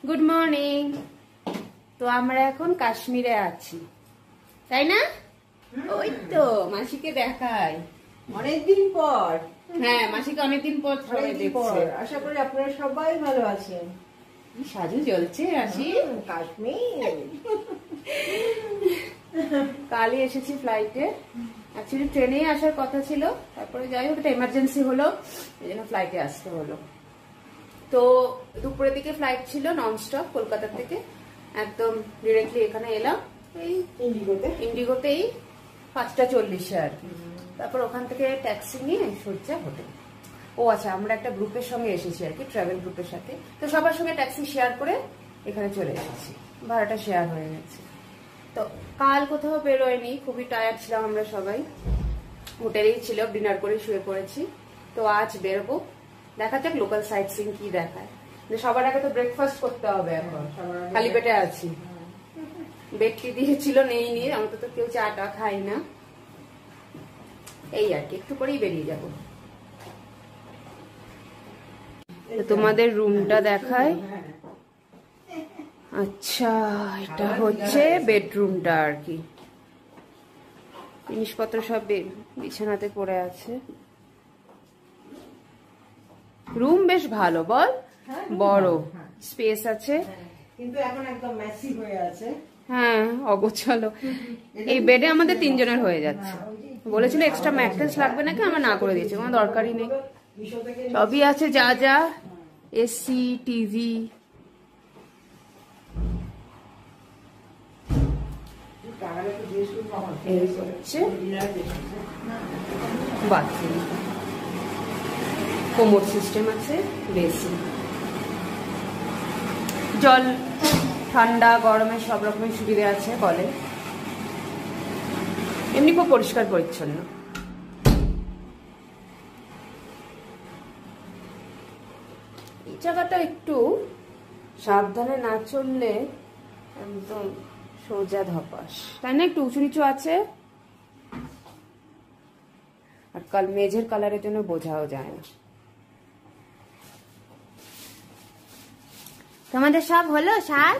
Good morning. তো আমরা এখন কাশ্মীরে আছি, তাই না? ওই তো মাসিকে দেখাই অনেকদিন পর। হ্যাঁ, মাসিকে অনেকদিন পর দেখছি। আশা করি আপনারা সবাই ভালো আছেন। সাজু জ্বলছে আসি। কাশ্মীর কালই এসেছি ফ্লাইটে, অ্যাকচুয়ালি ট্রেনে আসার কথা ছিল, তারপরে যাই হোক একটা এমার্জেন্সি হলো, এই জন্য ফ্লাইটে আসতে হলো। তো দুপুরের দিকে ফ্লাইট ছিল ননস্টপ কলকাতা থেকে, একদম ডিরেক্টলি এখানে এলাম এই ইন্ডিগোতেই 5:40 আর কি। তারপর ওখান থেকে ট্যাক্সি নিয়ে সজ্জা হোটেল। ও আচ্ছা, আমরা একটা গ্রুপের সঙ্গে এসেছি আর কি, ট্রাভেল গ্রুপের সাথে। তো সবার সঙ্গে ট্যাক্সি শেয়ার করে এখানে চলে এসেছি, ভাড়াটা শেয়ার হয়ে গেছে। তো কাল কোথাও বেরোয়নি, খুবই টায়ার্ড ছিলাম আমরা সবাই, হোটেলেই ছিল, ডিনার করে শুয়ে পড়েছি। তো আজ বেরোবো, দেখা যাক লোকাল সাইট সিইং কি দেখায়। সবার আগে তো ব্রেকফাস্ট করতে হবে, এখন খালি পেটে আছি। বেডটি দিয়েছিল নেই নিয়ে, আমরা তো কেউ চা টা খাই না, এই আর কি, একটু পরেই বেরিয়ে যাবো। তোমাদের রুমটা দেখায়। আচ্ছা, এটা হচ্ছে বেডরুমটা আর কি, জিনিসপত্র সব বিছানাতে পড়ে আছে। রুম বেশ ভালো, বল, বড় স্পেস আছে, কিন্তু এখন একদম মেসি হয়ে আছে। হ্যাঁ, অগোছালো। এই বেডে আমাদের 3 জনের হয়ে যাচ্ছে। বলেছিল এক্সট্রা ম্যাট্রেস লাগবে নাকি, আমরা না করে দিয়েছি, কোনো দরকারই নেই, সবই আছে যা যা, এসি, টিভি। এই হচ্ছে বাথরুম, কোমোড সিস্টেম আছে, বেসিন, জল ঠান্ডা গরমের সব রকমের সুবিধা আছে কলে। এমনি খুব পরিষ্কার পরিচ্ছন্ন। এই জায়গাটা একটু সাবধানে না চললে একদম সোজা ধপাস, তাই না? একটু উঁচু নিচু আছে, আর মেঝের কালারের জন্য বোঝাও যায় না। তোমাদের সব হলো সাজ?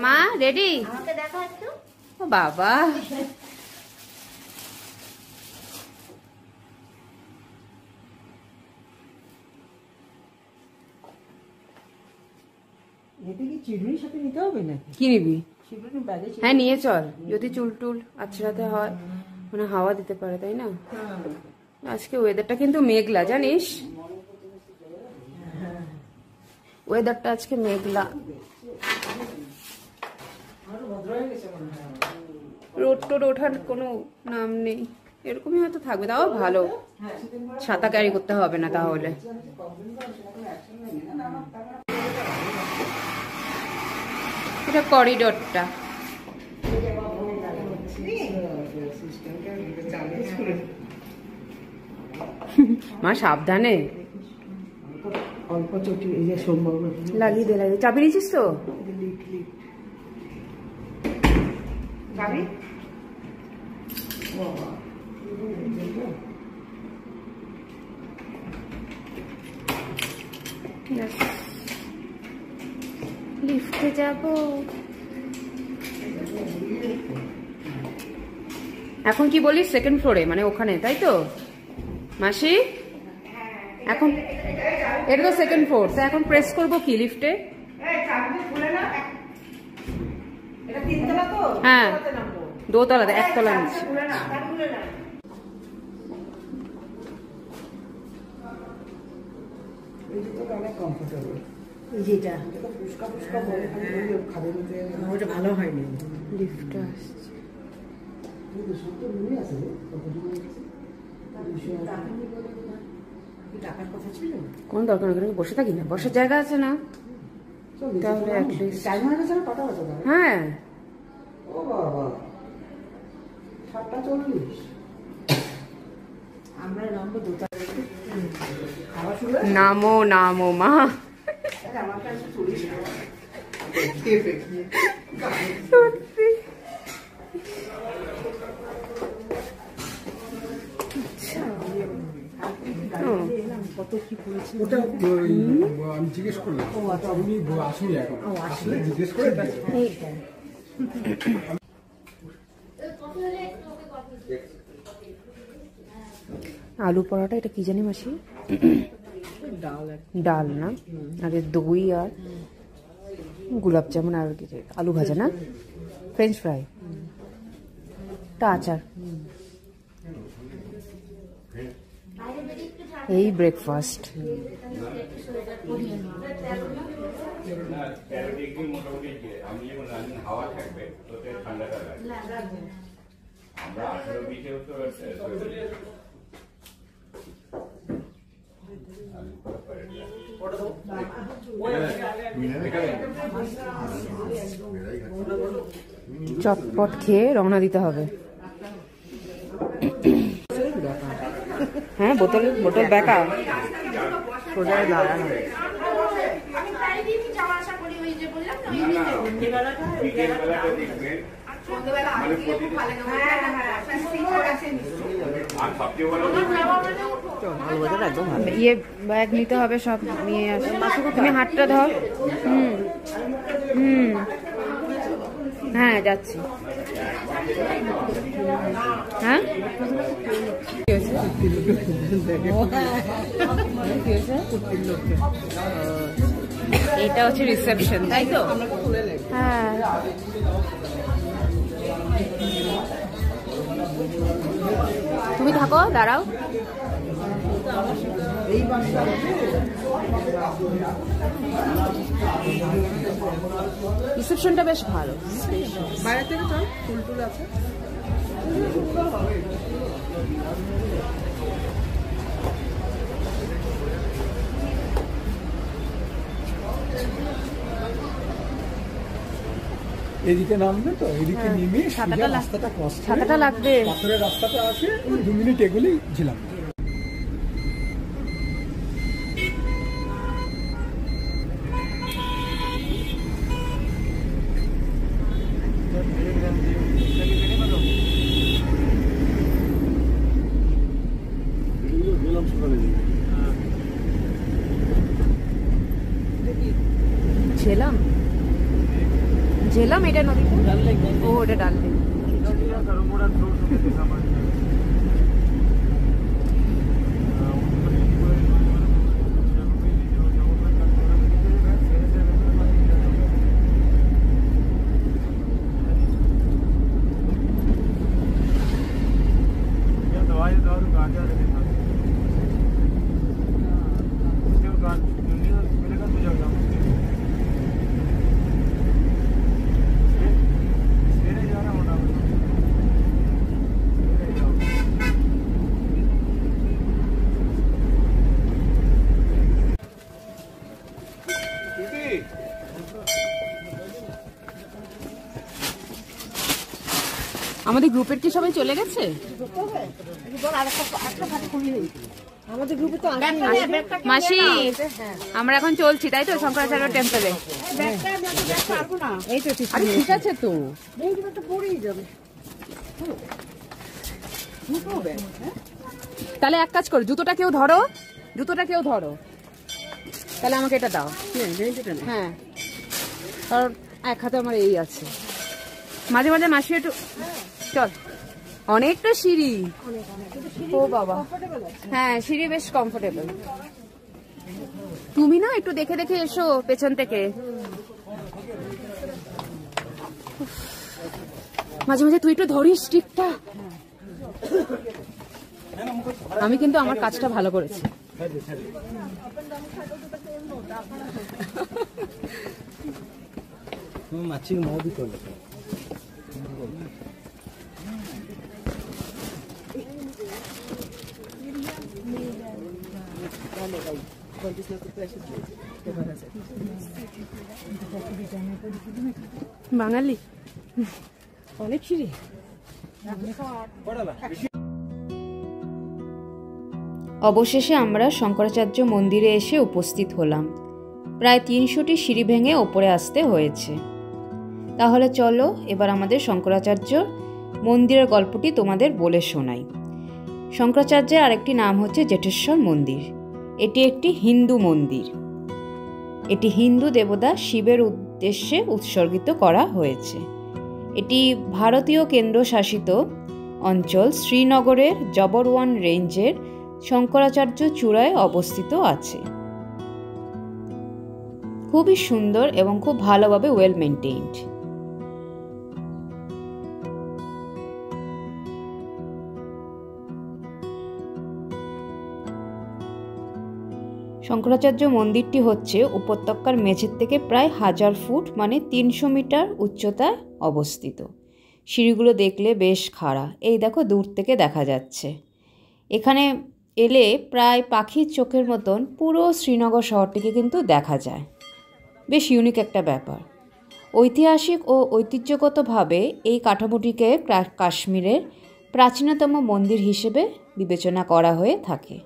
মা রেডি? আমাকে দেখা একটু। ও বাবা, এতে কি চিরুনির সাথে নিতে হবে নাকি? কি নিবি? চিরুনি ব্যাগে? হ্যাঁ, নিয়ে চল, যদি চুল টুল আছড়াতে হয়, মানে হাওয়া দিতে পারে, তাই না? আজকে ওয়েদারটা কিন্তু মেঘলা, জানিস, ওয়েদারটা আজকে মেঘলা। রোদ টোড ওঠার কোনো নাম নেই, এরকমই হয়তো থাকবে, তাও ভালো, ছাতা ক্যারি করতে হবে না তাহলে। এটা করিডোরটা, মা সাবধানে অল্প চটি এই যে সম্ভব লাগিয়ে দে, লাগিয়ে। চাবি নিয়েছিস তো? চাবি লিফটে যাব। এখন কি বলিস, সেকেন্ড ফ্লোরে মানে ওখানে, তাই তো মাসি? এখন এটা তো সেকেন্ড ফ্লোর, তো এখন প্রেস করবো কি লিফটে? হ্যাঁ, দোতলাতে, একতলা নিচ্ছে। ওটা ভালো হয়নি, লিফটটা আসছে। টাকার কথা ছিল, কোন দরকার, ওখানে বসে থাকি না, বসার জায়গা আছে না? তাহলে হ্যাঁ, ও বাবা 7:40 আমরা নামবো নামো নামো মা। সত্যি কত কি পড়েছে ওটা আমি জিজ্ঞেস করলাম। ও আচ্ছা। উনি আসেনি এখন। ও, আসেনি। আসলে জিজ্ঞেস করে এইটাই আলু পরোটা, এটা কি জানি মাসি? ডাল ডাল না, আর এর দই আর গোলাপ জামুন আর কি আলু ভাজা না, ফ্রেঞ্চ ফ্রাই, টা আচার। এই ব্রেকফাস্ট। চটপট খেয়ে রওনা দিতে হবে। হ্যাঁ, বোতল বোতল ব্যাকা সোজা দাঁড়ানো ইয়ে ব্যাগ নিতে হবে, সব নিয়ে আসো। তুমি হাতটা ধর। হুম হুম, হ্যাঁ যাচ্ছি। হ্যাঁ এটা হচ্ছে রিসেপশন, তাই তো? হ্যাঁ, তুমি থাকো, দাঁড়াও। রিসেপশনটা বেশ ভালো। বাইরে থেকে চল, ফুল টুল আছে। এদিকে নামবে তো, এদিকে নেমে সোজা রাস্তাটা ক্রস করে ছাতাটা লাগবে। পাথরের রাস্তাটা আছে, ওই 2 মিনিট এগুলি ছিলাম। ঝেলাম ঝেলাম, এটা নদীতে। ও, ওটা ডাল লেক। আমাদের গ্রুপের কি সবাই চলে গেছে? আমাদের গ্রুপে তো মাসি, আমরা এখন চলছি, তাই তো? শঙ্করাচার্য টেম্পলে। এই তো আরে ঠিক আছে তো। পড়েই যাবে। তাহলে এক কাজ করো, জুতোটা কেউ ধরো, জুতোটা কেউ ধরো। তাহলে আমাকে এটা দাও। হ্যাঁ, কারণ এক হাতে আমার এই আছে। মাঝে মাঝে মাসি একটু চল, অনেকটা সিঁড়ি। ও বাবা, হ্যাঁ সিঁড়ি বেশ কমফোর্টেবল। তুমি না একটু দেখে দেখে এসো পেছন থেকে। মাঝে মাঝে তুই একটু ধরিস স্টিকটা। আমি কিন্তু আমার কাজটা ভালো করেছি। মাছি মহবি করলে বাঙালি অনেক সিঁড়ি। অবশেষে আমরা শঙ্করাচার্য মন্দিরে এসে উপস্থিত হলাম। প্রায় 300টি সিঁড়ি ভেঙে ওপরে আসতে হয়েছে। তাহলে চলো এবার আমাদের শঙ্করাচার্য মন্দিরের গল্পটি তোমাদের বলে শোনাই। শঙ্করাচার্যের আরেকটি নাম হচ্ছে জেঠেশ্বর মন্দির। এটি একটি হিন্দু মন্দির। এটি হিন্দু দেবতা শিবের উদ্দেশ্যে উৎসর্গিত করা হয়েছে। এটি ভারতীয় কেন্দ্রশাসিত অঞ্চল শ্রীনগরের জবরওয়ান রেঞ্জের শঙ্করাচার্য চূড়ায় অবস্থিত আছে। খুবই সুন্দর এবং খুব ভালোভাবে ওয়েল মেনটেইনড। শঙ্করাচার্য মন্দিরটি হচ্ছে উপত্যকার মেঝের থেকে প্রায় 1000 ফুট মানে 300 মিটার উচ্চতায় অবস্থিত। সিঁড়িগুলো দেখলে বেশ খাড়া, এই দেখো দূর থেকে দেখা যাচ্ছে। এখানে এলে প্রায় পাখির চোখের মতন পুরো শ্রীনগর শহরটিকে কিন্তু দেখা যায়। বেশ ইউনিক একটা ব্যাপার। ঐতিহাসিক ও ঐতিহ্যগতভাবে এই কাঠামোটিকে কাশ্মীরের প্রাচীনতম মন্দির হিসেবে বিবেচনা করা হয়ে থাকে।